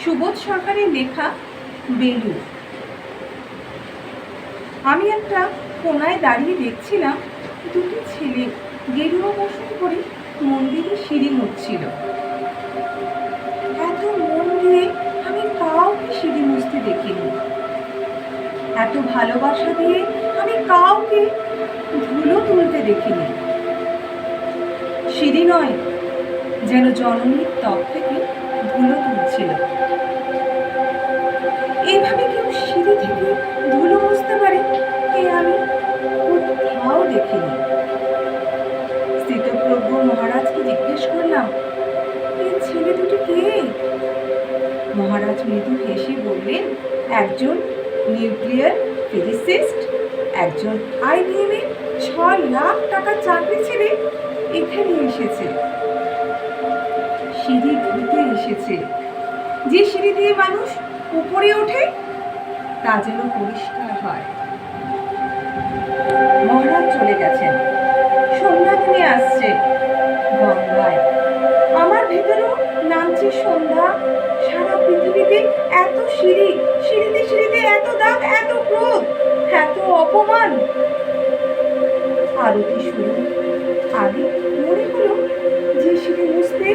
সুবোধ সরকারের লেখা বেলুড়। আমি একটা কোনায় দাঁড়িয়ে দেখছিলাম দুটি ছেলে গেরুয়া বসন করে মন্দিরে সিঁড়ি মুছছিল। এত মন দিয়ে আমি কাউকে সিঁড়ি মুছতে দেখিনি। এত ভালোবাসা দিয়ে আমি কাউকে ধুলো তুলতে দেখিনি। সিঁড়ি নয়, যেন জননীর ত্বক থেকে ধুলো তুলছিল। এইভাবে কেউ সিঁড়ি থেকে ধুলো মুছতে পারে এ আমি কোথাও দেখিনি। স্থিতপ্রজ্ঞ মহারাজকে জিজ্ঞেস করলাম, এই ছেলে দুটি কে? মহারাজ মৃদু হেসে বললেন, একজন নিউক্লিয়ার ফিজিসিস্ট, একজন IBM এ 6 লাখ টাকার চাকরি ছেড়ে এখানে এসেছে। সিঁড়ি ধুতে এসেছে। যে সিঁড়ি দিয়ে মানুষ উপরে ওঠে তা যেন পরিষ্কার হয়। মহারাজ চলে গেছেন। সন্ধ্যা নেমে আসছে গঙ্গায়। আমার ভেতরেও নামছে সন্ধ্যা। সারা পৃথিবীতে এত সিঁড়ি, সিঁড়িতে সিঁড়িতে এত দাগ, এত ক্রোধ, এত অপমান। আরতি শুরু আগে মনে হলো যে সিঁড়ি মুছতে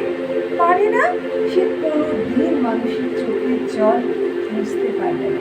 পারে না সে কোনোদিন মানুষের চোখের জল মুছতে পারবে না।